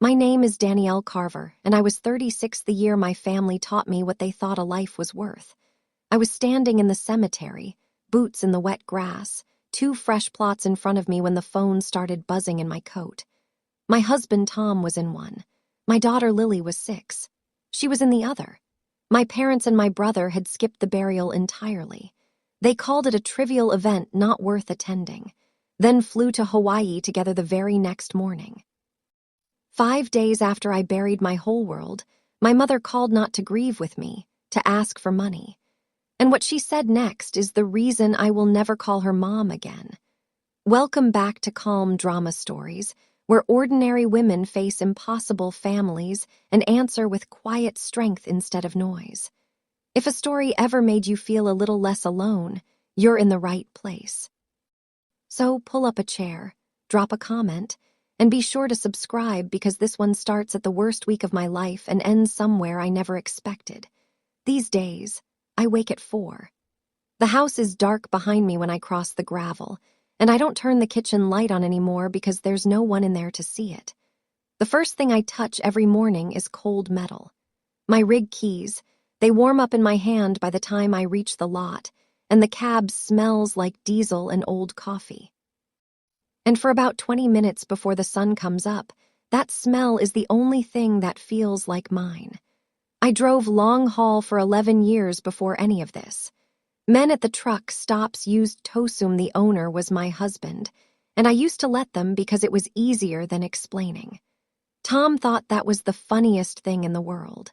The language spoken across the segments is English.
My name is Danielle Carver, and I was 36 the year my family taught me what they thought a life was worth. I was standing in the cemetery, boots in the wet grass, two fresh plots in front of me when the phone started buzzing in my coat. My husband Tom was in one. My daughter Lily was 6. She was in the other. My parents and my brother had skipped the burial entirely. They called it a trivial event not worth attending, then flew to Hawaii together the very next morning. 5 days after I buried my whole world, my mother called not to grieve with me, to ask for money. And what she said next is the reason I will never call her mom again. Welcome back to calm drama stories, where ordinary women face impossible families and answer with quiet strength instead of noise. If a story ever made you feel a little less alone, you're in the right place. So pull up a chair, drop a comment, and be sure to subscribe because this one starts at the worst week of my life and ends somewhere I never expected. These days, I wake at 4. The house is dark behind me when I cross the gravel, and I don't turn the kitchen light on anymore because there's no one in there to see it. The first thing I touch every morning is cold metal. My rig keys, they warm up in my hand by the time I reach the lot, and the cab smells like diesel and old coffee. And for about 20 minutes before the sun comes up, that smell is the only thing that feels like mine. I drove long haul for 11 years before any of this. Men at the truck stops used Tosum the owner was my husband, and I used to let them because it was easier than explaining. Tom thought that was the funniest thing in the world.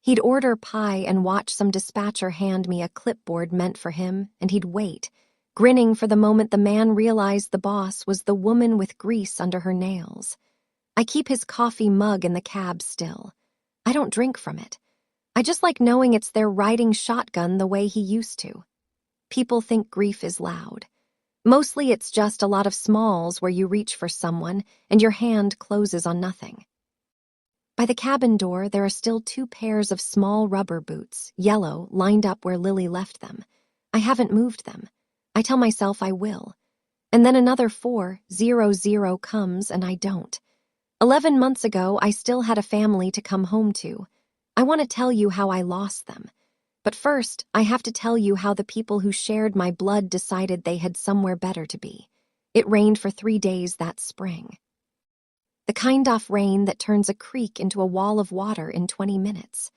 He'd order pie and watch some dispatcher hand me a clipboard meant for him, and he'd wait, grinning for the moment the man realized the boss was the woman with grease under her nails. I keep his coffee mug in the cab still. I don't drink from it. I just like knowing it's there riding shotgun the way he used to. People think grief is loud. Mostly it's just a lot of smalls where you reach for someone and your hand closes on nothing. By the cabin door, there are still 2 pairs of small rubber boots, yellow, lined up where Lily left them. I haven't moved them. I tell myself I will. And then another 400 comes and I don't. 11 months ago, I still had a family to come home to. I want to tell you how I lost them. But first, I have to tell you how the people who shared my blood decided they had somewhere better to be. It rained for 3 days that spring. The kind of rain that turns a creek into a wall of water in 20 minutes.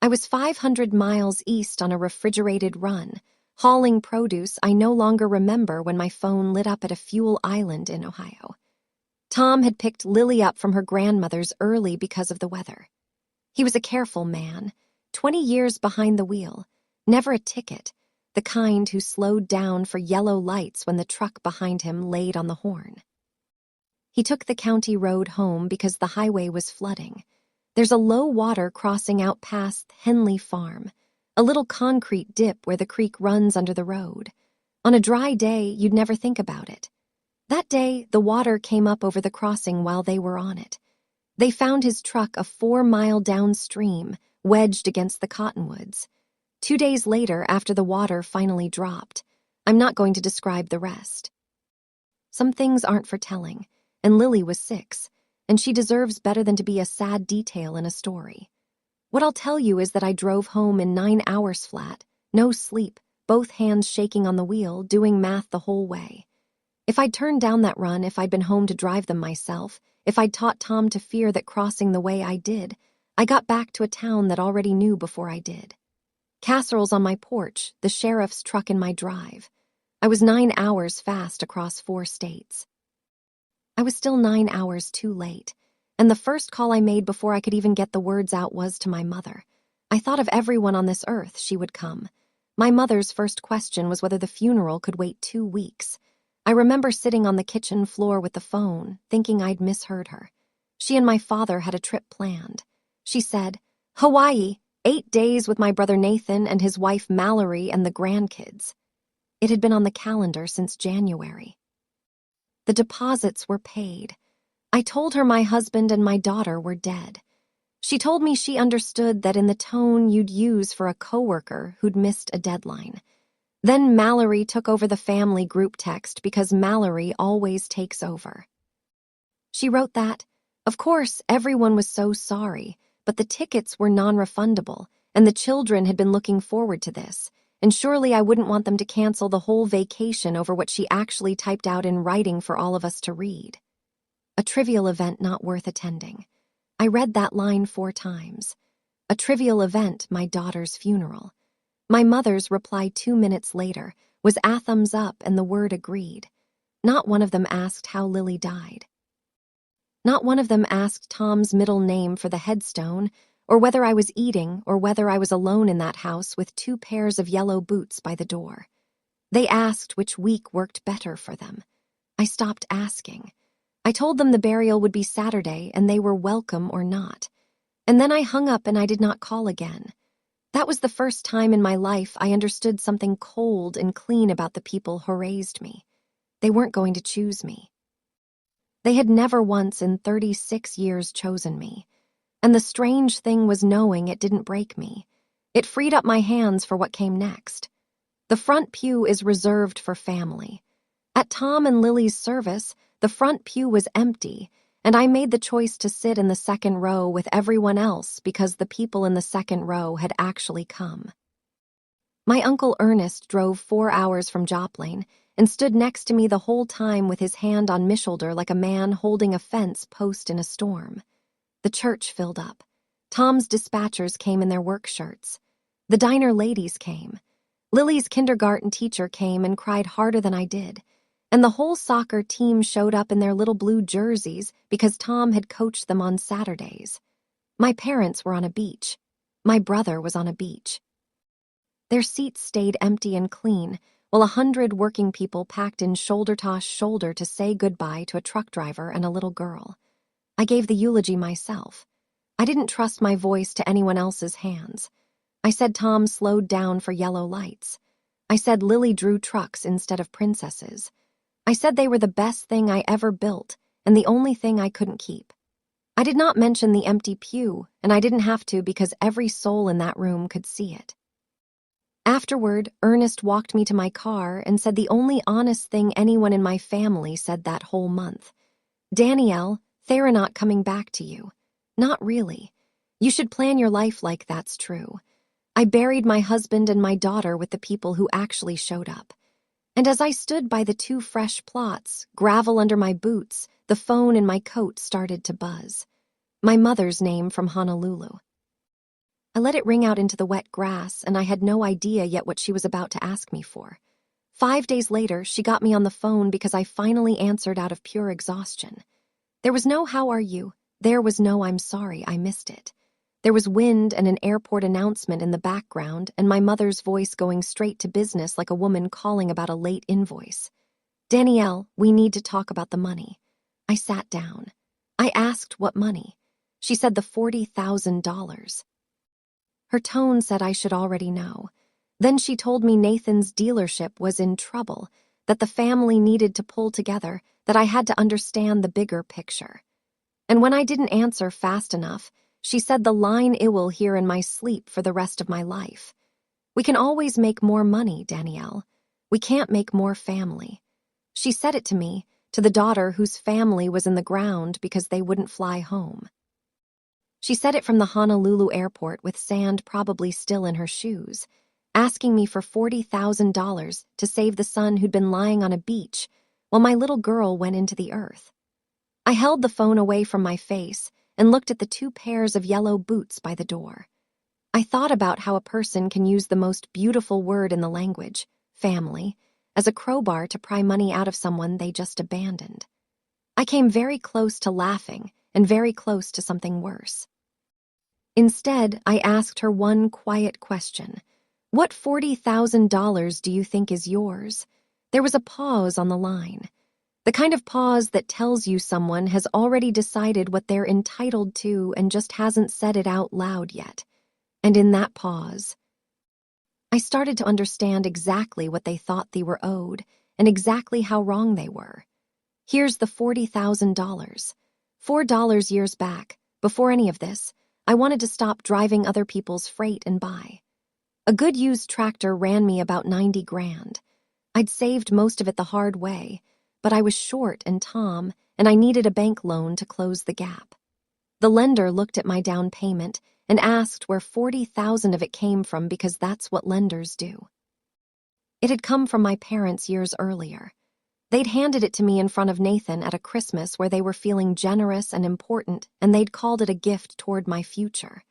I was 500 miles east on a refrigerated run, hauling produce I no longer remember when my phone lit up at a fuel island in Ohio. Tom had picked Lily up from her grandmother's early because of the weather. He was a careful man, 20 years behind the wheel, never a ticket, the kind who slowed down for yellow lights when the truck behind him laid on the horn. He took the county road home because the highway was flooding. There's a low water crossing out past Henley Farm, a little concrete dip where the creek runs under the road. On a dry day, you'd never think about it. That day, the water came up over the crossing while they were on it. They found his truck a 4-mile downstream, wedged against the cottonwoods. 2 days later, after the water finally dropped, I'm not going to describe the rest. Some things aren't for telling, and Lily was 6, and she deserves better than to be a sad detail in a story. What I'll tell you is that I drove home in 9 hours flat, no sleep, both hands shaking on the wheel, doing math the whole way. If I'd turned down that run, if I'd been home to drive them myself, if I'd taught Tom to fear that crossing the way I did, I got back to a town that already knew before I did. Casseroles on my porch, the sheriff's truck in my drive. I was 9 hours fast across 4 states. I was still 9 hours too late, and the first call I made before I could even get the words out was to my mother. I thought of everyone on this earth she would come. My mother's first question was whether the funeral could wait 2 weeks. I remember sitting on the kitchen floor with the phone, thinking I'd misheard her. She and my father had a trip planned. She said, "Hawaii, 8 days with my brother Nathan and his wife Mallory and the grandkids." It had been on the calendar since January. The deposits were paid. I told her my husband and my daughter were dead. She told me she understood that in the tone you'd use for a coworker who'd missed a deadline. Then Mallory took over the family group text because Mallory always takes over. She wrote that, Of course, everyone was so sorry, but the tickets were non-refundable, and the children had been looking forward to this, and surely I wouldn't want them to cancel the whole vacation over what she actually typed out in writing for all of us to read. A trivial event not worth attending. I read that line 4 times. A trivial event, my daughter's funeral. My mother's reply 2 minutes later was a thumbs up and the word agreed. Not one of them asked how Lily died. Not one of them asked Tom's middle name for the headstone, or whether I was eating, or whether I was alone in that house with 2 pairs of yellow boots by the door. They asked which week worked better for them. I stopped asking. I told them the burial would be Saturday and they were welcome or not. And then I hung up and I did not call again. That was the first time in my life I understood something cold and clean about the people who raised me. They weren't going to choose me. They had never once in 36 years chosen me. And the strange thing was knowing it didn't break me. It freed up my hands for what came next. The front pew is reserved for family. At Tom and Lily's service, the front pew was empty, and I made the choice to sit in the second row with everyone else because the people in the second row had actually come. My Uncle Ernest drove 4 hours from Joplin and stood next to me the whole time with his hand on my shoulder like a man holding a fence post in a storm. The church filled up. Tom's dispatchers came in their work shirts. The diner ladies came. Lily's kindergarten teacher came and cried harder than I did. And the whole soccer team showed up in their little blue jerseys because Tom had coached them on Saturdays. My parents were on a beach. My brother was on a beach. Their seats stayed empty and clean, while 100 working people packed in shoulder to say goodbye to a truck driver and a little girl. I gave the eulogy myself. I didn't trust my voice to anyone else's hands. I said Tom slowed down for yellow lights. I said Lily drew trucks instead of princesses. I said they were the best thing I ever built and the only thing I couldn't keep. I did not mention the empty pew, and I didn't have to because every soul in that room could see it. Afterward, Ernest walked me to my car and said the only honest thing anyone in my family said that whole month. Danielle, they're not coming back to you. Not really. You should plan your life like that's true. I buried my husband and my daughter with the people who actually showed up. And as I stood by the 2 fresh plots, gravel under my boots, the phone in my coat started to buzz. My mother's name from Honolulu. I let it ring out into the wet grass, and I had no idea yet what she was about to ask me for. 5 days later, she got me on the phone because I finally answered out of pure exhaustion. There was no "how are you?" There was no "I'm sorry, I missed it." There was wind and an airport announcement in the background and my mother's voice going straight to business like a woman calling about a late invoice. "Danielle, we need to talk about the money." I sat down. I asked what money. She said the $40,000. Her tone said I should already know. Then she told me Nathan's dealership was in trouble, that the family needed to pull together, that I had to understand the bigger picture. And when I didn't answer fast enough, she said the line I will hear in my sleep for the rest of my life. "We can always make more money, Danielle. We can't make more family." She said it to me, to the daughter whose family was in the ground because they wouldn't fly home. She said it from the Honolulu airport with sand probably still in her shoes, asking me for $40,000 to save the son who'd been lying on a beach while my little girl went into the earth. I held the phone away from my face and looked at the 2 pairs of yellow boots by the door. I thought about how a person can use the most beautiful word in the language, family, as a crowbar to pry money out of someone they just abandoned. I came very close to laughing and very close to something worse. Instead, I asked her one quiet question. "What $40,000 do you think is yours?" There was a pause on the line. The kind of pause that tells you someone has already decided what they're entitled to and just hasn't said it out loud yet. And in that pause, I started to understand exactly what they thought they were owed and exactly how wrong they were. Here's the $40,000. $4 years back, before any of this, I wanted to stop driving other people's freight and buy. A good used tractor ran me about 90 grand. I'd saved most of it the hard way, but I was short and Tom, and I needed a bank loan to close the gap. The lender looked at my down payment and asked where 40,000 of it came from because that's what lenders do. It had come from my parents years earlier. They'd handed it to me in front of Nathan at a Christmas where they were feeling generous and important, and they'd called it a gift toward my future.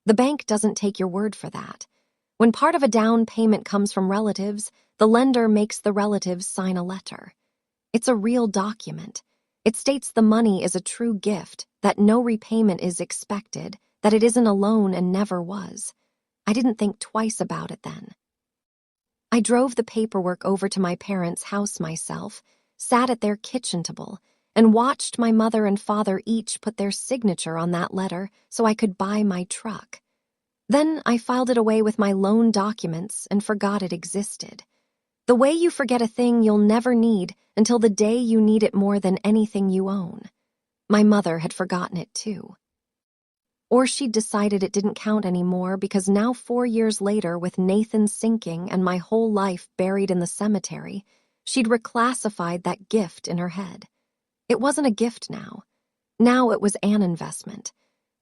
The bank doesn't take your word for that. When part of a down payment comes from relatives, the lender makes the relatives sign a letter. It's a real document. It states the money is a true gift, that no repayment is expected, that it isn't a loan and never was. I didn't think twice about it then. I drove the paperwork over to my parents' house myself, sat at their kitchen table, and watched my mother and father each put their signature on that letter so I could buy my truck. Then I filed it away with my loan documents and forgot it existed. The way you forget a thing you'll never need until the day you need it more than anything you own. My mother had forgotten it too. Or she'd decided it didn't count anymore because now 4 years later, with Nathan sinking and my whole life buried in the cemetery, she'd reclassified that gift in her head. It wasn't a gift now. Now it was an investment.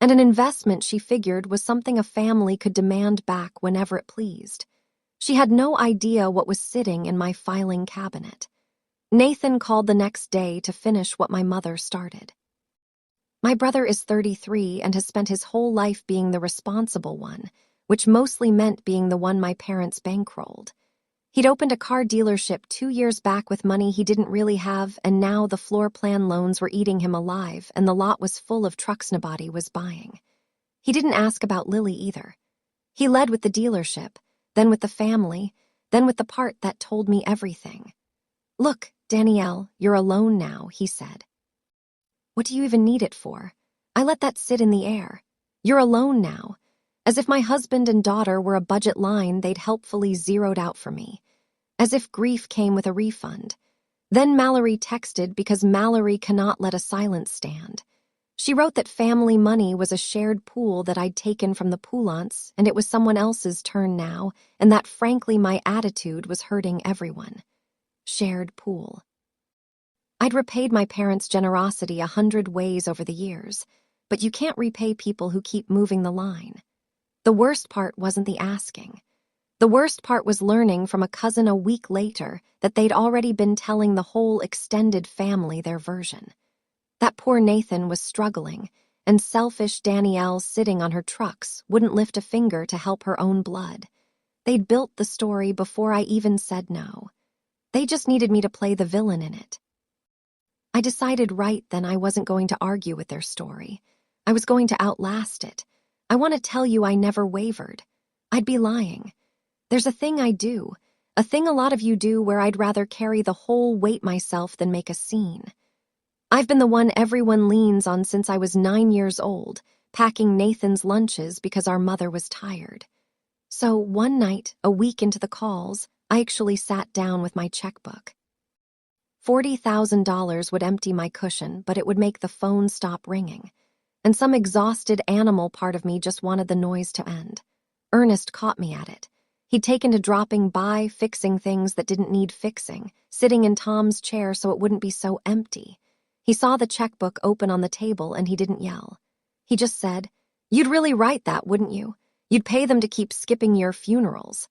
And an investment, she figured, was something a family could demand back whenever it pleased. She had no idea what was sitting in my filing cabinet. Nathan called the next day to finish what my mother started. My brother is 33 and has spent his whole life being the responsible one, which mostly meant being the one my parents bankrolled. He'd opened a car dealership 2 years back with money he didn't really have, and now the floor plan loans were eating him alive and the lot was full of trucks nobody was buying. He didn't ask about Lily either. He led with the dealership, then with the family, then with the part that told me everything. "Look, Danielle, you're alone now," he said. "What do you even need it for?" I let that sit in the air. You're alone now. As if my husband and daughter were a budget line they'd helpfully zeroed out for me. As if grief came with a refund. Then Mallory texted because Mallory cannot let a silence stand. She wrote that family money was a shared pool that I'd taken from the poolants, and it was someone else's turn now, and that frankly my attitude was hurting everyone. Shared pool. I'd repaid my parents' generosity 100 ways over the years, but you can't repay people who keep moving the line. The worst part wasn't the asking. The worst part was learning from a cousin a week later that they'd already been telling the whole extended family their version. That poor Nathan was struggling, and selfish Danielle sitting on her trucks wouldn't lift a finger to help her own blood. They'd built the story before I even said no. They just needed me to play the villain in it. I decided right then I wasn't going to argue with their story. I was going to outlast it. I want to tell you I never wavered. I'd be lying. There's a thing I do, a thing a lot of you do where I'd rather carry the whole weight myself than make a scene. I've been the one everyone leans on since I was 9 years old, packing Nathan's lunches because our mother was tired. So one night, a week into the calls, I actually sat down with my checkbook. $40,000 would empty my cushion, but it would make the phone stop ringing. And some exhausted animal part of me just wanted the noise to end. Ernest caught me at it. He'd taken to dropping by, fixing things that didn't need fixing, sitting in Tom's chair so it wouldn't be so empty. He saw the checkbook open on the table and he didn't yell. He just said, "You'd really write that, wouldn't you? You'd pay them to keep skipping your funerals."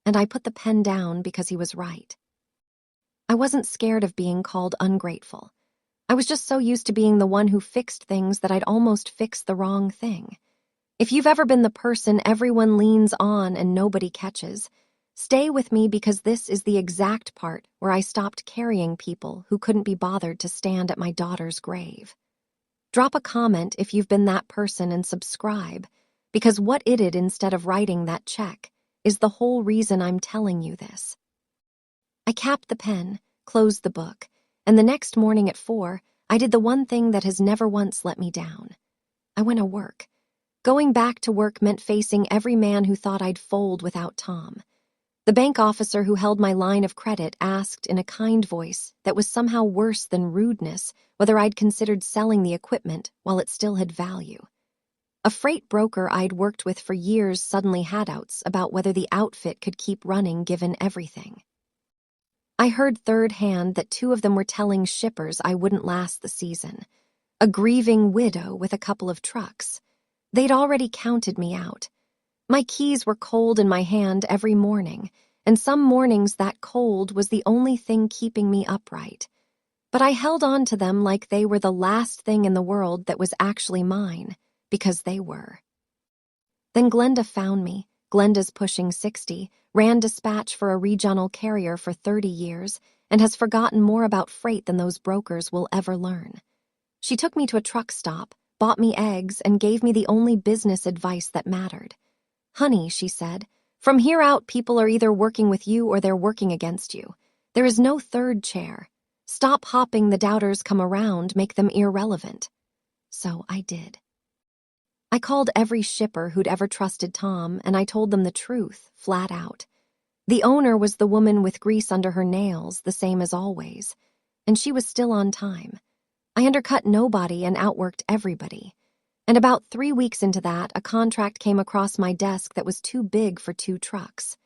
And I put the pen down because he was right. I wasn't scared of being called ungrateful. I was just so used to being the one who fixed things that I'd almost fixed the wrong thing. If you've ever been the person everyone leans on and nobody catches, stay with me because this is the exact part where I stopped carrying people who couldn't be bothered to stand at my daughter's grave. Drop a comment if you've been that person and subscribe, because what it did instead of writing that check is the whole reason I'm telling you this. I capped the pen, closed the book, and the next morning at 4, I did the one thing that has never once let me down. I went to work. Going back to work meant facing every man who thought I'd fold without Tom. The bank officer who held my line of credit asked in a kind voice that was somehow worse than rudeness whether I'd considered selling the equipment while it still had value. A freight broker I'd worked with for years suddenly had doubts about whether the outfit could keep running given everything. I heard third hand that 2 of them were telling shippers I wouldn't last the season. a grieving widow with a couple of trucks. They'd already counted me out. My keys were cold in my hand every morning, and some mornings that cold was the only thing keeping me upright. But I held on to them like they were the last thing in the world that was actually mine, because they were. Then Glenda found me. Glenda's pushing 60, ran dispatch for a regional carrier for 30 years, and has forgotten more about freight than those brokers will ever learn. She took me to a truck stop, bought me eggs, and gave me the only business advice that mattered. "Honey," she said, "from here out people are either working with you or they're working against you. There is no third chair. Stop hopping the doubters come around, make them irrelevant." So I did. I called every shipper who'd ever trusted Tom, and I told them the truth, flat out. The owner was the woman with grease under her nails, the same as always, and she was still on time. I undercut nobody and outworked everybody. And about 3 weeks into that, a contract came across my desk that was too big for 2 trucks.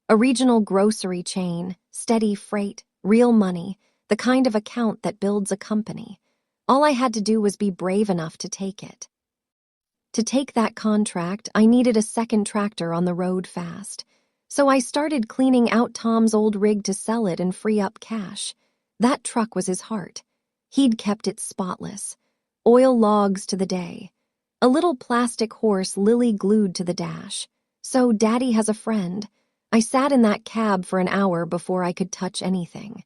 A regional grocery chain, steady freight, real money, the kind of account that builds a company. All I had to do was be brave enough to take it. To take that contract, I needed a second tractor on the road fast. So I started cleaning out Tom's old rig to sell it and free up cash. That truck was his heart. He'd kept it spotless. Oil logs to the day. A little plastic horse Lily glued to the dash. So Daddy has a friend. I sat in that cab for an hour before I could touch anything.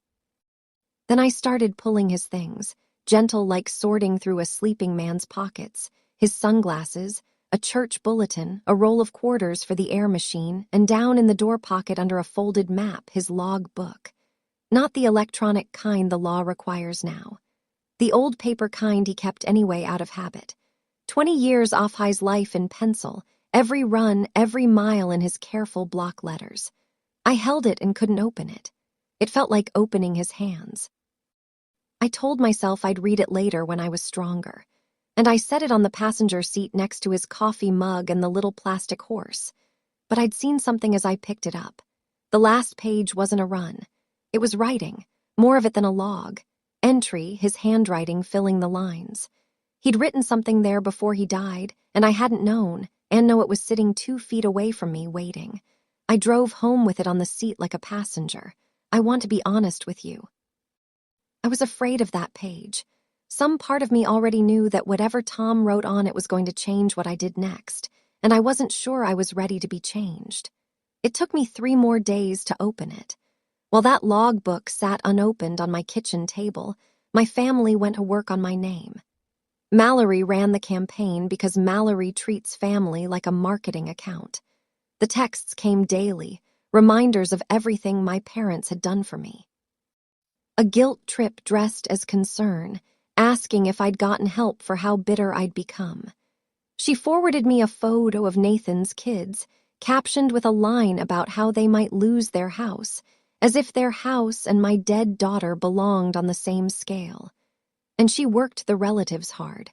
Then I started pulling his things, gentle like sorting through a sleeping man's pockets, his sunglasses, a church bulletin, a roll of quarters for the air machine, and down in the door pocket under a folded map, his log book. Not the electronic kind the law requires now. The old paper kind he kept anyway out of habit. 20 years off his life in pencil, every run, every mile in his careful block letters. I held it and couldn't open it. It felt like opening his hands. I told myself I'd read it later when I was stronger, and I set it on the passenger seat next to his coffee mug and the little plastic horse. But I'd seen something as I picked it up. The last page wasn't a run. It was writing, more of it than a log. Entry, his handwriting filling the lines. He'd written something there before he died, and I hadn't known, and know it was sitting 2 feet away from me, waiting. I drove home with it on the seat like a passenger. "I want to be honest with you." I was afraid of that page. Some part of me already knew that whatever Tom wrote on it was going to change what I did next, and I wasn't sure I was ready to be changed. It took me 3 more days to open it. While that logbook sat unopened on my kitchen table, my family went to work on my name. Mallory ran the campaign because Mallory treats family like a marketing account. The texts came daily, reminders of everything my parents had done for me. A guilt trip dressed as concern, asking if I'd gotten help for how bitter I'd become. She forwarded me a photo of Nathan's kids, captioned with a line about how they might lose their house, as if their house and my dead daughter belonged on the same scale. And she worked the relatives hard.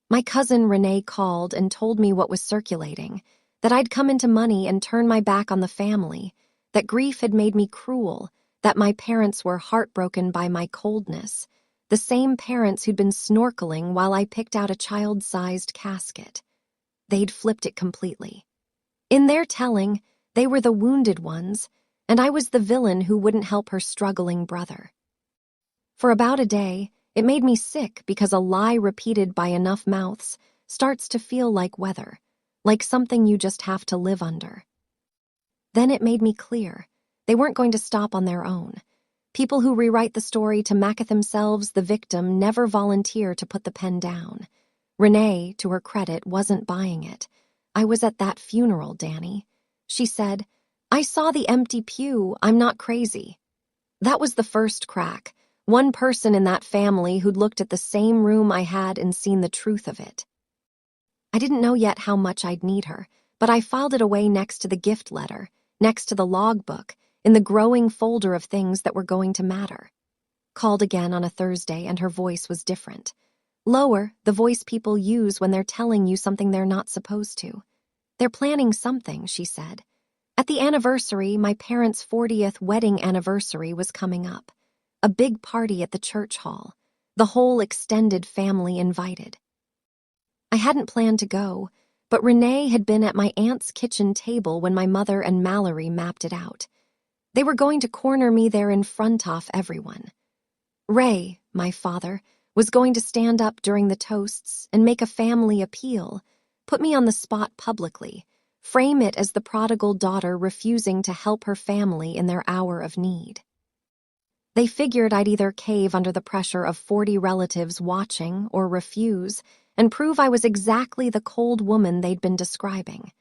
My cousin Renee called and told me what was circulating, that I'd come into money and turn my back on the family, that grief had made me cruel, that my parents were heartbroken by my coldness, the same parents who'd been snorkeling while I picked out a child-sized casket. They'd flipped it completely. In their telling, they were the wounded ones, and I was the villain who wouldn't help her struggling brother. For about a day, it made me sick because a lie repeated by enough mouths starts to feel like weather, like something you just have to live under. Then it made me clear. They weren't going to stop on their own. People who rewrite the story to make themselves the victim never volunteer to put the pen down. Renee, to her credit, wasn't buying it. "I was at that funeral, Danny," she said. "I saw the empty pew. I'm not crazy." That was the first crack. One person in that family who'd looked at the same room I had and seen the truth of it. I didn't know yet how much I'd need her, but I filed it away next to the gift letter, next to the logbook, in the growing folder of things that were going to matter. Called again on a Thursday, and her voice was different. Lower, the voice people use when they're telling you something they're not supposed to. "They're planning something," she said. At the anniversary, my parents' 40th wedding anniversary was coming up. A big party at the church hall. The whole extended family invited. I hadn't planned to go, but Renee had been at my aunt's kitchen table when my mother and Mallory mapped it out. They were going to corner me there in front of everyone. Ray, my father, was going to stand up during the toasts and make a family appeal, put me on the spot publicly, frame it as the prodigal daughter refusing to help her family in their hour of need. They figured I'd either cave under the pressure of 40 relatives watching or refuse and prove I was exactly the cold woman they'd been describing.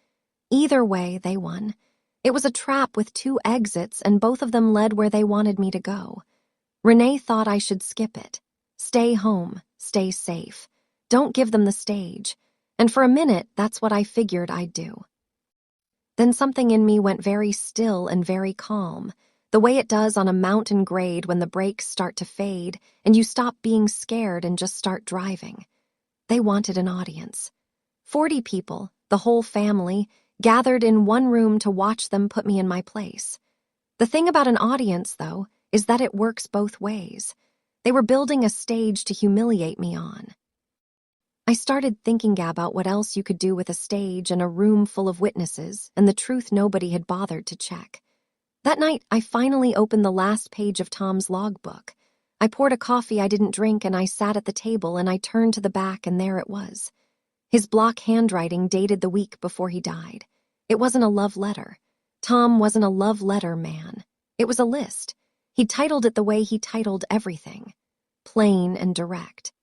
Either way, they won. It was a trap with 2 exits, and both of them led where they wanted me to go. Renee thought I should skip it. Stay home, stay safe. Don't give them the stage. And for a minute, that's what I figured I'd do. Then something in me went very still and very calm, the way it does on a mountain grade when the brakes start to fade and you stop being scared and just start driving. They wanted an audience. 40 people, the whole family, gathered in one room to watch them put me in my place. The thing about an audience, though, is that it works both ways. They were building a stage to humiliate me on. I started thinking about what else you could do with a stage and a room full of witnesses and the truth nobody had bothered to check. That night, I finally opened the last page of Tom's logbook. I poured a coffee I didn't drink and I sat at the table and I turned to the back and there it was. His block handwriting dated the week before he died. It wasn't a love letter. Tom wasn't a love letter man. It was a list. He titled it the way he titled everything. Plain and direct.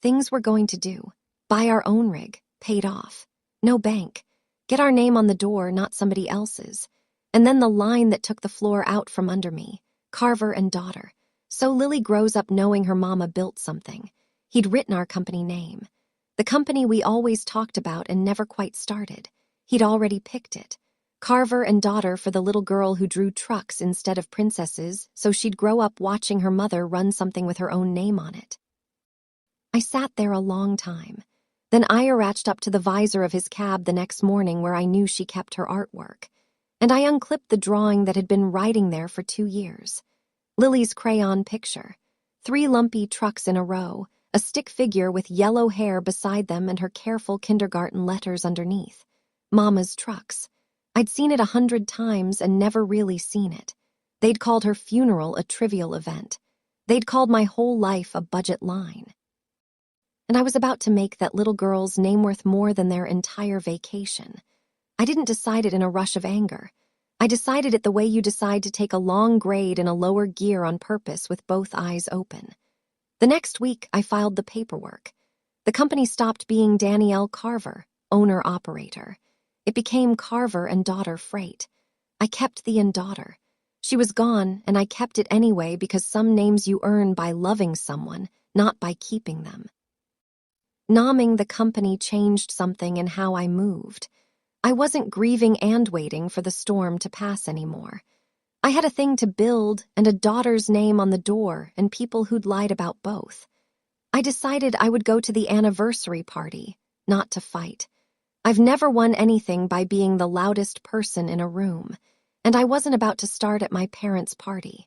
Things we're going to do. Buy our own rig. Paid off. No bank. Get our name on the door, not somebody else's. And then the line that took the floor out from under me. Carver and daughter. So Lily grows up knowing her mama built something. He'd written our company name. The company we always talked about and never quite started. He'd already picked it. Carver and daughter for the little girl who drew trucks instead of princesses, so she'd grow up watching her mother run something with her own name on it. I sat there a long time. Then Aya ratched up to the visor of his cab the next morning where I knew she kept her artwork. And I unclipped the drawing that had been writing there for 2 years. Lily's crayon picture. 3 lumpy trucks in a row, a stick figure with yellow hair beside them and her careful kindergarten letters underneath. Mama's trucks. I'd seen it 100 times and never really seen it. They'd called her funeral a trivial event. They'd called my whole life a budget line. And I was about to make that little girl's name worth more than their entire vacation. I didn't decide it in a rush of anger. I decided it the way you decide to take a long grade in a lower gear on purpose with both eyes open. The next week, I filed the paperwork. The company stopped being Danielle Carver, owner-operator. It became Carver and Daughter Freight. I kept the and daughter. She was gone, and I kept it anyway because some names you earn by loving someone, not by keeping them. Nomming the company changed something in how I moved. I wasn't grieving and waiting for the storm to pass anymore. I had a thing to build and a daughter's name on the door and people who'd lied about both. I decided I would go to the anniversary party, not to fight. I've never won anything by being the loudest person in a room, and I wasn't about to start at my parents' party.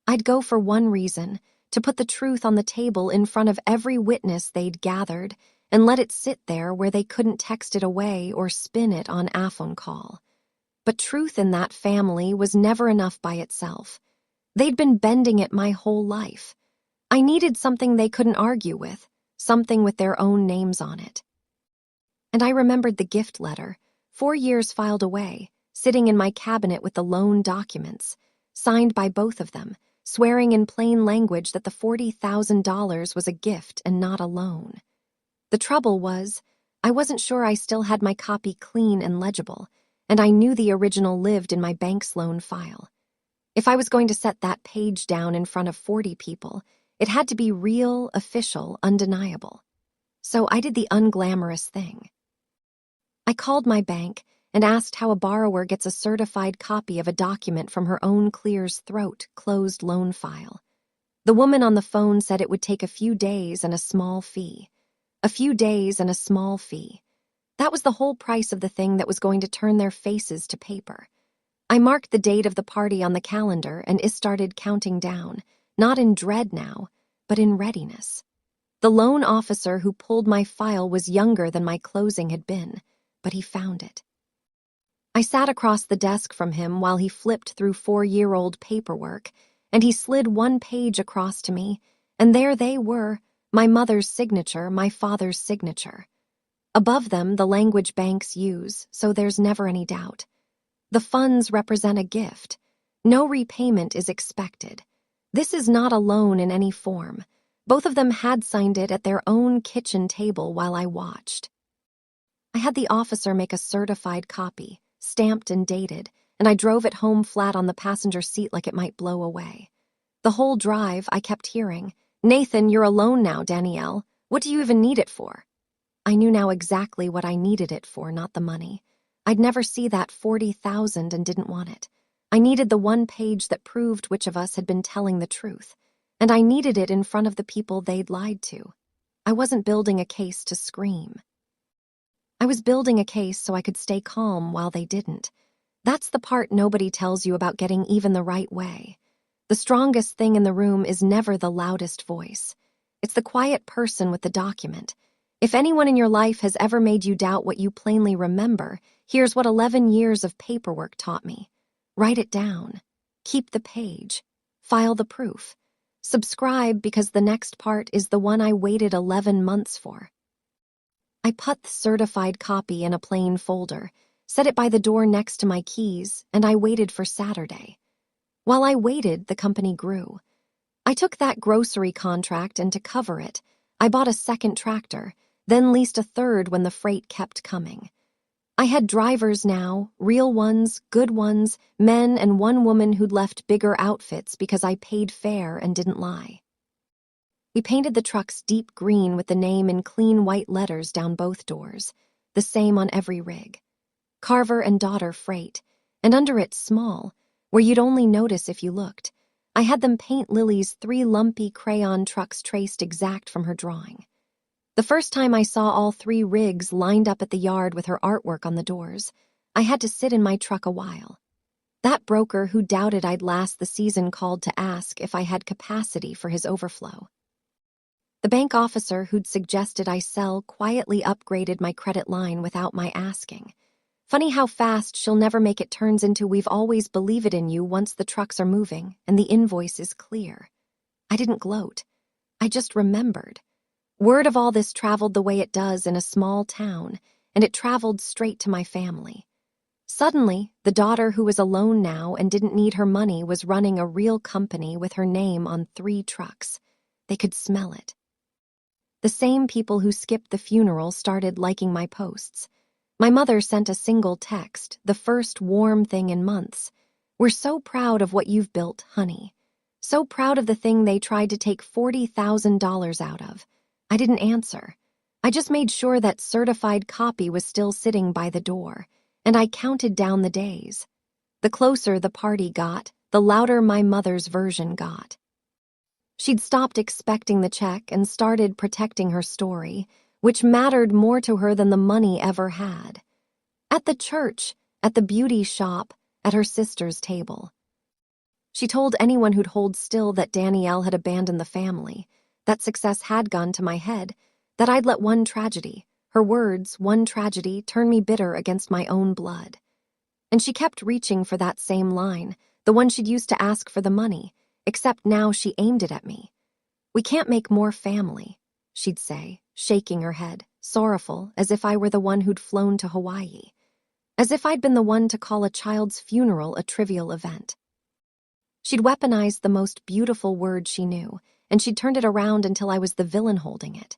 I'd go for one reason, to put the truth on the table in front of every witness they'd gathered and let it sit there where they couldn't text it away or spin it on a phone call. But truth in that family was never enough by itself. They'd been bending it my whole life. I needed something they couldn't argue with, something with their own names on it. And I remembered the gift letter, 4 years filed away, sitting in my cabinet with the loan documents, signed by both of them, swearing in plain language that the $40,000 was a gift and not a loan. The trouble was, I wasn't sure I still had my copy clean and legible, and I knew the original lived in my bank's loan file. If I was going to set that page down in front of 40 people, it had to be real, official, undeniable. So I did the unglamorous thing. I called my bank and asked how a borrower gets a certified copy of a document from her own clear's throat closed loan file. The woman on the phone said it would take a few days and a small fee. A few days and a small fee. That was the whole price of the thing that was going to turn their faces to paper. I marked the date of the party on the calendar and started counting down, not in dread now, but in readiness. The loan officer who pulled my file was younger than my closing had been, but he found it. I sat across the desk from him while he flipped through 4-year-old paperwork, and he slid one page across to me, and there they were, my mother's signature, my father's signature. Above them, the language banks use, so there's never any doubt. The funds represent a gift. No repayment is expected. This is not a loan in any form. Both of them had signed it at their own kitchen table while I watched. I had the officer make a certified copy, stamped and dated, and I drove it home flat on the passenger seat like it might blow away. The whole drive, I kept hearing, "Nathan, you're alone now, Danielle. What do you even need it for?" I knew now exactly what I needed it for, not the money. I'd never see that 40,000 and didn't want it. I needed the one page that proved which of us had been telling the truth, and I needed it in front of the people they'd lied to. I wasn't building a case to scream. I was building a case so I could stay calm while they didn't. That's the part nobody tells you about getting even the right way. The strongest thing in the room is never the loudest voice. It's the quiet person with the document. If anyone in your life has ever made you doubt what you plainly remember, here's what 11 years of paperwork taught me. Write it down. Keep the page. File the proof. Subscribe because the next part is the one I waited 11 months for. I put the certified copy in a plain folder, set it by the door next to my keys, and I waited for Saturday. While I waited, the company grew. I took that grocery contract, and to cover it, I bought a second tractor, then leased a third when the freight kept coming. I had drivers now, real ones, good ones, men and one woman who'd left bigger outfits because I paid fair and didn't lie. We painted the trucks deep green with the name in clean white letters down both doors, the same on every rig. Carver and Daughter Freight, and under it small, where you'd only notice if you looked, I had them paint Lily's 3 lumpy crayon trucks traced exact from her drawing. The first time I saw all 3 rigs lined up at the yard with her artwork on the doors, I had to sit in my truck a while. That broker who doubted I'd last the season called to ask if I had capacity for his overflow. The bank officer who'd suggested I sell quietly upgraded my credit line without my asking. Funny how fast she'll never make it turns into "we've always believed in you" once the trucks are moving and the invoice is clear. I didn't gloat. I just remembered. Word of all this traveled the way it does in a small town, and it traveled straight to my family. Suddenly, the daughter who was alone now and didn't need her money was running a real company with her name on 3 trucks. They could smell it. The same people who skipped the funeral started liking my posts. My mother sent a single text, the first warm thing in months. "We're so proud of what you've built, honey. So proud of the thing they tried to take $40,000 out of." I didn't answer. I just made sure that certified copy was still sitting by the door, and I counted down the days. The closer the party got, the louder my mother's version got. She'd stopped expecting the check and started protecting her story, which mattered more to her than the money ever had. At the church, at the beauty shop, at her sister's table. She told anyone who'd hold still that Danielle had abandoned the family, that success had gone to my head, that I'd let one tragedy, her words, one tragedy, turn me bitter against my own blood. And she kept reaching for that same line, the one she'd used to ask for the money, except now she aimed it at me. "We can't make more family," she'd say, shaking her head, sorrowful, as if I were the one who'd flown to Hawaii, as if I'd been the one to call a child's funeral a trivial event. She'd weaponized the most beautiful word she knew, and she'd turned it around until I was the villain holding it.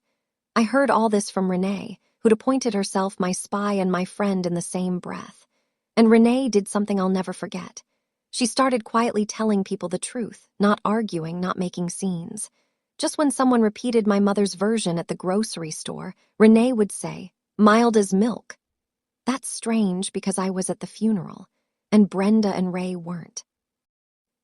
I heard all this from Renee, who'd appointed herself my spy and my friend in the same breath. And Renee did something I'll never forget. She started quietly telling people the truth, not arguing, not making scenes. Just when someone repeated my mother's version at the grocery store, Renee would say, "Mild as milk." That's strange because I was at the funeral, and Brenda and Ray weren't.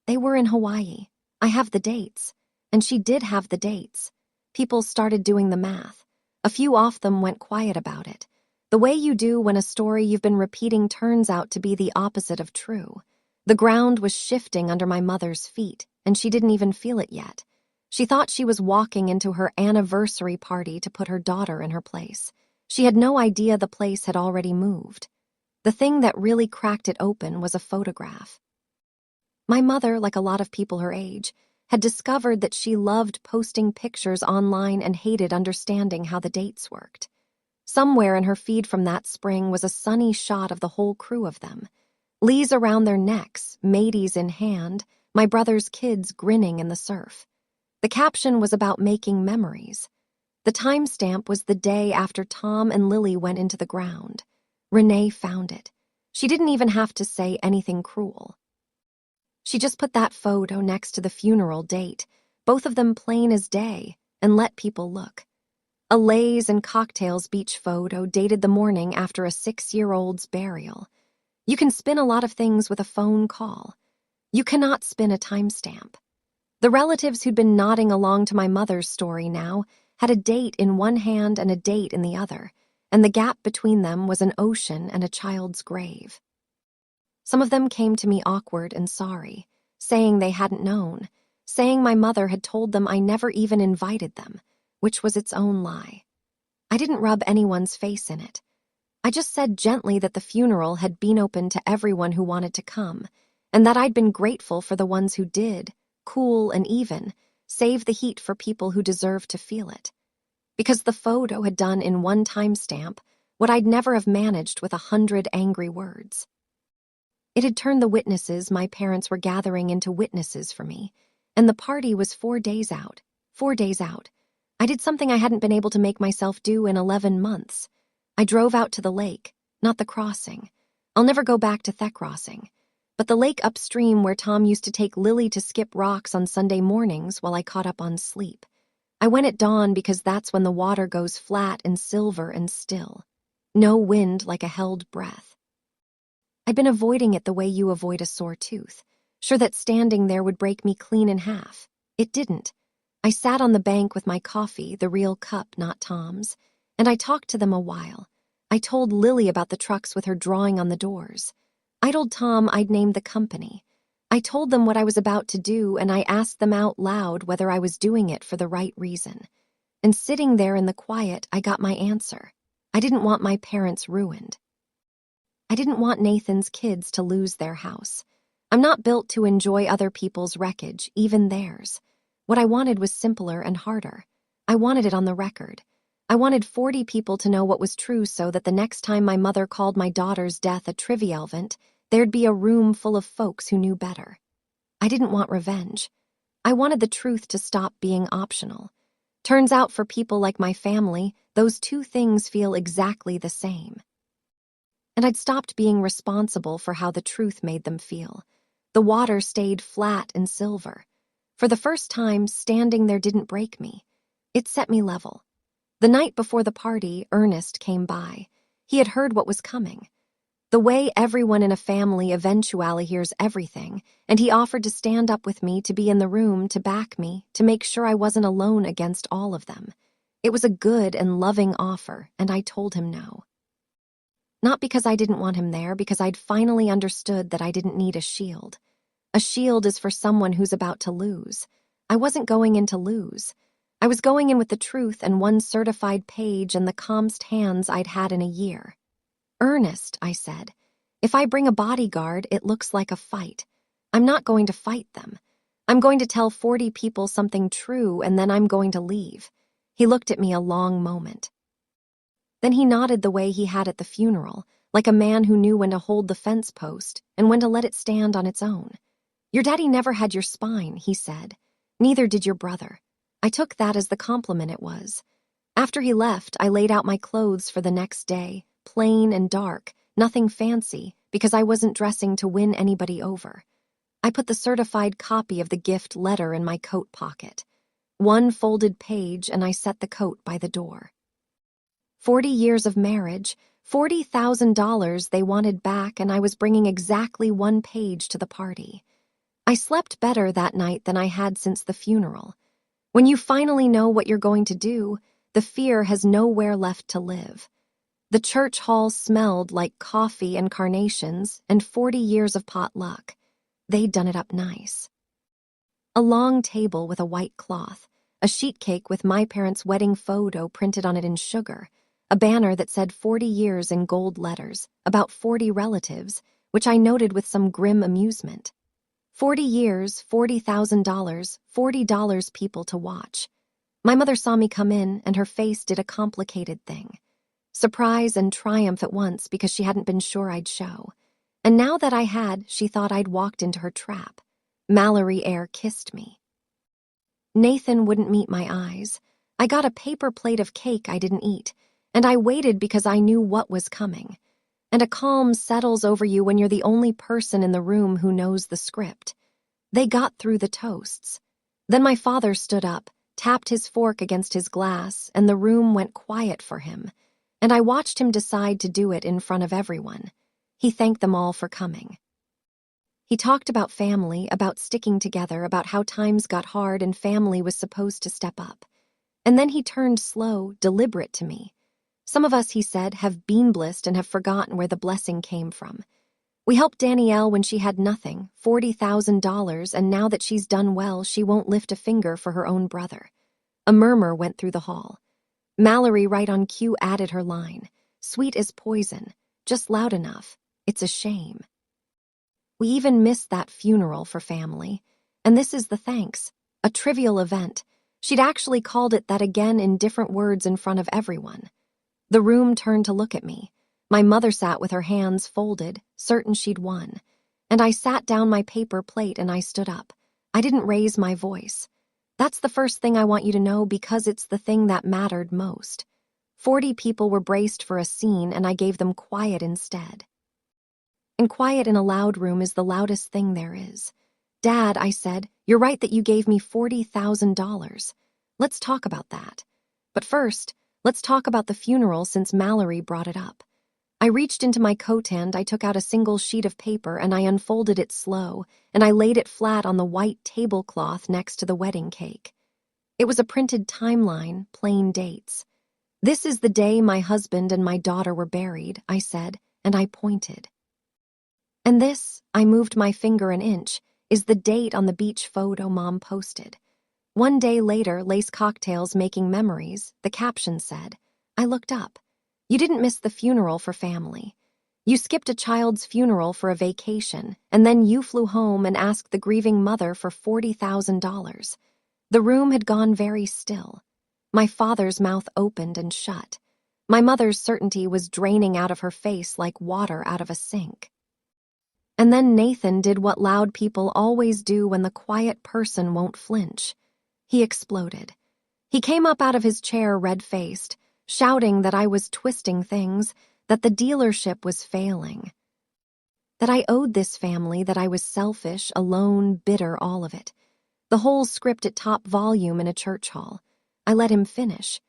They were in Hawaii. I have the dates. And she did have the dates. People started doing the math. A few off them went quiet about it. The way you do when a story you've been repeating turns out to be the opposite of true. The ground was shifting under my mother's feet, and she didn't even feel it yet. She thought she was walking into her anniversary party to put her daughter in her place. She had no idea the place had already moved. The thing that really cracked it open was a photograph. My mother, like a lot of people her age, had discovered that she loved posting pictures online and hated understanding how the dates worked. Somewhere in her feed from that spring was a sunny shot of the whole crew of them. Lees around their necks, mateys in hand, my brother's kids grinning in the surf. The caption was about making memories. The timestamp was the day after Tom and Lily went into the ground. Renee found it. She didn't even have to say anything cruel. She just put that photo next to the funeral date, both of them plain as day, and let people look. A Lays and cocktails beach photo dated the morning after a 6-year-old's burial. You can spin a lot of things with a phone call. You cannot spin a timestamp. The relatives who'd been nodding along to my mother's story now had a date in one hand and a date in the other, and the gap between them was an ocean and a child's grave. Some of them came to me awkward and sorry, saying they hadn't known, saying my mother had told them I never even invited them, which was its own lie. I didn't rub anyone's face in it. I just said gently that the funeral had been open to everyone who wanted to come, and that I'd been grateful for the ones who did, cool and even, save the heat for people who deserved to feel it. Because the photo had done in one timestamp what I'd never have managed with 100 angry words. It had turned the witnesses my parents were gathering into witnesses for me, and the party was 4 days out. 4 days out. I did something I hadn't been able to make myself do in 11 months. I drove out to the lake, not the crossing. I'll never go back to the crossing, but the lake upstream where Tom used to take Lily to skip rocks on Sunday mornings while I caught up on sleep. I went at dawn because that's when the water goes flat and silver and still. No wind like a held breath. I'd been avoiding it the way you avoid a sore tooth, sure that standing there would break me clean in half. It didn't. I sat on the bank with my coffee, the real cup, not Tom's, and I talked to them a while. I told Lily about the trucks with her drawing on the doors. I told Tom I'd named the company. I told them what I was about to do, and I asked them out loud whether I was doing it for the right reason. And sitting there in the quiet, I got my answer. I didn't want my parents ruined. I didn't want Nathan's kids to lose their house. I'm not built to enjoy other people's wreckage, even theirs. What I wanted was simpler and harder. I wanted it on the record. I wanted 40 people to know what was true so that the next time my mother called my daughter's death a trivial event, there'd be a room full of folks who knew better. I didn't want revenge. I wanted the truth to stop being optional. Turns out for people like my family, those two things feel exactly the same. And I'd stopped being responsible for how the truth made them feel. The water stayed flat and silver. For the first time, standing there didn't break me. It set me level. The night before the party, Ernest came by. He had heard what was coming. The way everyone in a family eventually hears everything, and he offered to stand up with me, to be in the room, to back me, to make sure I wasn't alone against all of them. It was a good and loving offer, and I told him no. Not because I didn't want him there, because I'd finally understood that I didn't need a shield. A shield is for someone who's about to lose. I wasn't going in to lose. I was going in with the truth and one certified page and the calmest hands I'd had in a year. Ernest, I said, if I bring a bodyguard, it looks like a fight. I'm not going to fight them. I'm going to tell 40 people something true, and then I'm going to leave. He looked at me a long moment. Then he nodded the way he had at the funeral, like a man who knew when to hold the fence post and when to let it stand on its own. Your daddy never had your spine, he said. Neither did your brother. I took that as the compliment it was. After he left, I laid out my clothes for the next day, plain and dark, nothing fancy, because I wasn't dressing to win anybody over. I put the certified copy of the gift letter in my coat pocket. One folded page, and I set the coat by the door. 40 years of marriage, $40,000 they wanted back, and I was bringing exactly one page to the party. I slept better that night than I had since the funeral. When you finally know what you're going to do, the fear has nowhere left to live. The church hall smelled like coffee and carnations and 40 years of potluck. They'd done it up nice. A long table with a white cloth, a sheet cake with my parents' wedding photo printed on it in sugar, a banner that said 40 years in gold letters, about 40 relatives, which I noted with some grim amusement. 40 years, $40,000, $40 people to watch. My mother saw me come in, and her face did a complicated thing. Surprise and triumph at once because she hadn't been sure I'd show. And now that I had, she thought I'd walked into her trap. Mallory Eyre kissed me. Nathan wouldn't meet my eyes. I got a paper plate of cake I didn't eat, and I waited because I knew what was coming. And a calm settles over you when you're the only person in the room who knows the script. They got through the toasts. Then my father stood up, tapped his fork against his glass, and the room went quiet for him. And I watched him decide to do it in front of everyone. He thanked them all for coming. He talked about family, about sticking together, about how times got hard and family was supposed to step up. And then he turned slow, deliberate to me. Some of us, he said, have bean blissed and have forgotten where the blessing came from. We helped Danielle when she had nothing, $40,000, and now that she's done well, she won't lift a finger for her own brother. A murmur went through the hall. Mallory, right on cue, added her line. Sweet as poison, just loud enough. It's a shame. We even missed that funeral for family. And this is the thanks. A trivial event. She'd actually called it that again in different words in front of everyone. The room turned to look at me. My mother sat with her hands folded, certain she'd won. And I sat down my paper plate and I stood up. I didn't raise my voice. That's the first thing I want you to know because it's the thing that mattered most. 40 people were braced for a scene and I gave them quiet instead. And quiet in a loud room is the loudest thing there is. Dad, I said, you're right that you gave me $40,000. Let's talk about that. But first, let's talk about the funeral since Mallory brought it up. I reached into my coat and I took out a single sheet of paper and I unfolded it slow and I laid it flat on the white tablecloth next to the wedding cake. It was a printed timeline, plain dates. This is the day my husband and my daughter were buried, I said, and I pointed. And this, I moved my finger an inch, is the date on the beach photo Mom posted. 1 day later, lace cocktails making memories, the caption said. I looked up. You didn't miss the funeral for family. You skipped a child's funeral for a vacation, and then you flew home and asked the grieving mother for $40,000. The room had gone very still. My father's mouth opened and shut. My mother's certainty was draining out of her face like water out of a sink. And then Nathan did what loud people always do when the quiet person won't flinch. He exploded. He came up out of his chair red-faced, shouting that I was twisting things, that the dealership was failing. That I owed this family, that I was selfish, alone, bitter, all of it. The whole script at top volume in a church hall. I let him finish.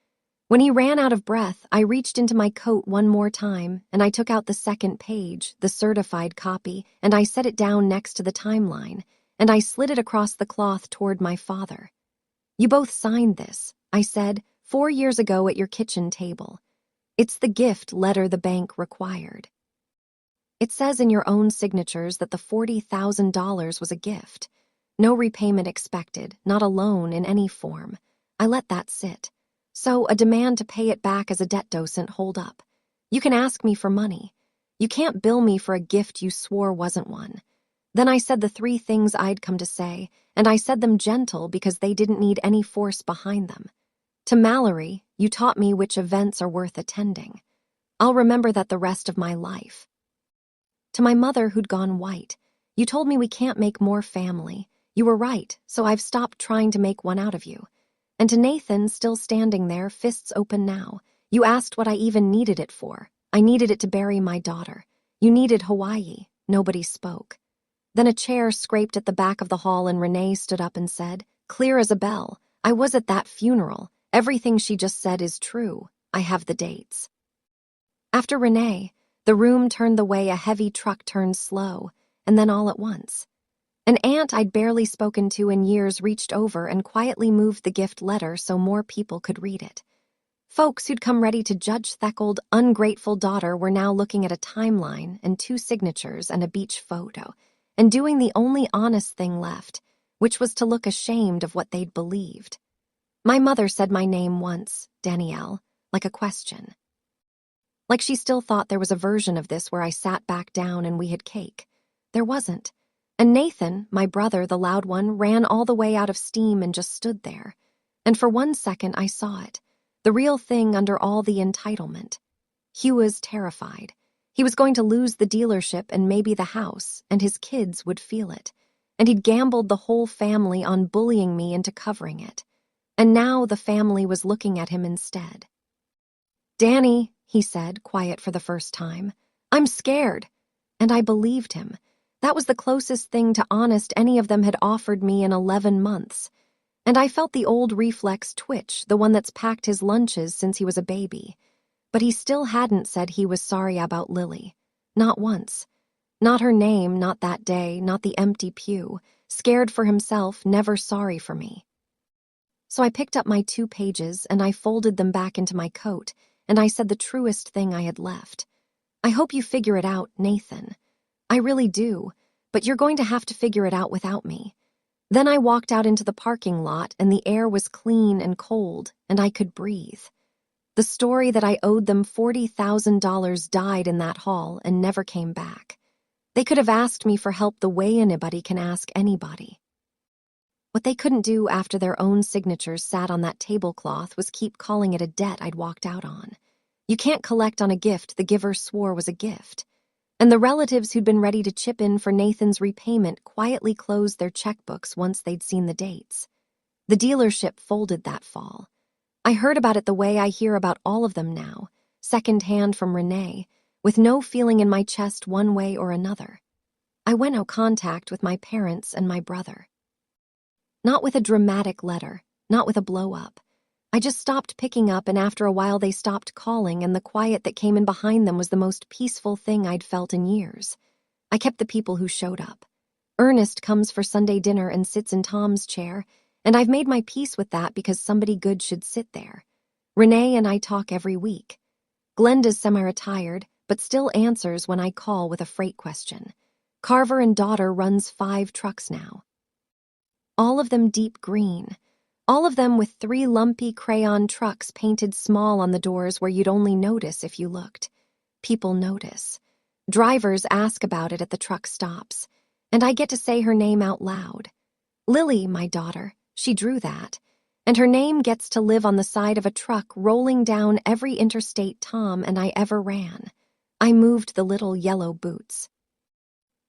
When he ran out of breath, I reached into my coat one more time, and I took out the second page, the certified copy, and I set it down next to the timeline, and I slid it across the cloth toward my father. You both signed this, I said, 4 years ago at your kitchen table. It's the gift letter the bank required. It says in your own signatures that the $40,000 was a gift. No repayment expected, not a loan in any form. I let that sit. So a demand to pay it back as a debt docent hold up. You can ask me for money. You can't bill me for a gift you swore wasn't one. Then I said the 3 things I'd come to say, and I said them gentle because they didn't need any force behind them. To Mallory, you taught me which events are worth attending. I'll remember that the rest of my life. To my mother who'd gone white, you told me we can't make more family. You were right, so I've stopped trying to make one out of you. And to Nathan, still standing there, fists open now, you asked what I even needed it for. I needed it to bury my daughter. You needed Hawaii. Nobody spoke. Then a chair scraped at the back of the hall and Renee stood up and said, clear as a bell, I was at that funeral. Everything she just said is true. I have the dates. After Renee, the room turned the way a heavy truck turned slow, and then all at once. An aunt I'd barely spoken to in years reached over and quietly moved the gift letter so more people could read it. Folks who'd come ready to judge Theckled, ungrateful daughter were now looking at a timeline and 2 signatures and a beach photo, and doing the only honest thing left, which was to look ashamed of what they'd believed. My mother said my name once, Danielle, like a question. Like she still thought there was a version of this where I sat back down and we had cake. There wasn't. And Nathan, my brother, the loud one, ran all the way out of steam and just stood there. And for 1 second I saw it, the real thing under all the entitlement. Hugh was terrified. He was going to lose the dealership and maybe the house, and his kids would feel it. And he'd gambled the whole family on bullying me into covering it. And now the family was looking at him instead. "Danny," he said, quiet for the first time, "I'm scared." And I believed him. That was the closest thing to honest any of them had offered me in 11 months. And I felt the old reflex twitch, the one that's packed his lunches since he was a baby. But he still hadn't said he was sorry about Lily. Not once. Not her name, not that day, not the empty pew. Scared for himself, never sorry for me. So I picked up my 2 pages and I folded them back into my coat, and I said the truest thing I had left. "I hope you figure it out, Nathan. I really do, but you're going to have to figure it out without me." Then I walked out into the parking lot and the air was clean and cold and I could breathe. The story that I owed them $40,000 died in that hall and never came back. They could have asked me for help the way anybody can ask anybody. What they couldn't do after their own signatures sat on that tablecloth was keep calling it a debt I'd walked out on. You can't collect on a gift the giver swore was a gift. And the relatives who'd been ready to chip in for Nathan's repayment quietly closed their checkbooks once they'd seen the dates. The dealership folded that fall. I heard about it the way I hear about all of them now, secondhand from Renee, with no feeling in my chest one way or another. I went no contact with my parents and my brother. Not with a dramatic letter, not with a blow-up. I just stopped picking up, and after a while they stopped calling, and the quiet that came in behind them was the most peaceful thing I'd felt in years. I kept the people who showed up. Ernest comes for Sunday dinner and sits in Tom's chair, and I've made my peace with that because somebody good should sit there. Renee and I talk every week. Glenda's semi-retired, but still answers when I call with a freight question. Carver and daughter runs 5 trucks now. All of them deep green. All of them with 3 lumpy crayon trucks painted small on the doors where you'd only notice if you looked. People notice. Drivers ask about it at the truck stops, and I get to say her name out loud. Lily, my daughter, she drew that, and her name gets to live on the side of a truck rolling down every interstate Tom and I ever ran. I moved the little yellow boots.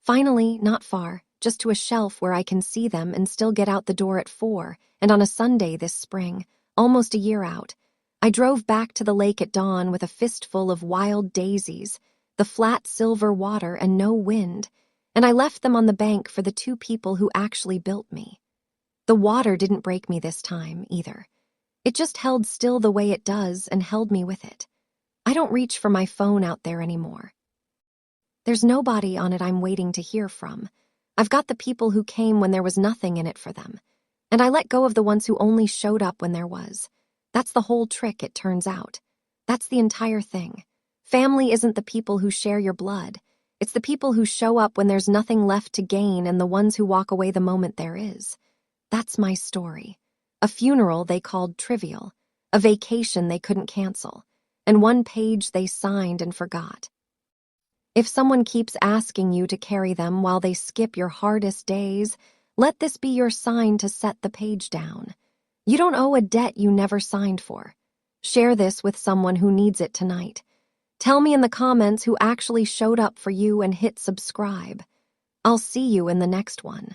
Finally, not far, just to a shelf where I can see them and still get out the door at 4, and on a Sunday this spring, almost a year out, I drove back to the lake at dawn with a fistful of wild daisies, the flat silver water and no wind, and I left them on the bank for the 2 people who actually built me. The water didn't break me this time, either. It just held still the way it does and held me with it. I don't reach for my phone out there anymore. There's nobody on it I'm waiting to hear from. I've got the people who came when there was nothing in it for them. And I let go of the ones who only showed up when there was. That's the whole trick, it turns out. That's the entire thing. Family isn't the people who share your blood. It's the people who show up when there's nothing left to gain and the ones who walk away the moment there is. That's my story. A funeral they called trivial. A vacation they couldn't cancel. And 1 page they signed and forgot. If someone keeps asking you to carry them while they skip your hardest days, let this be your sign to set the page down. You don't owe a debt you never signed for. Share this with someone who needs it tonight. Tell me in the comments who actually showed up for you and hit subscribe. I'll see you in the next one.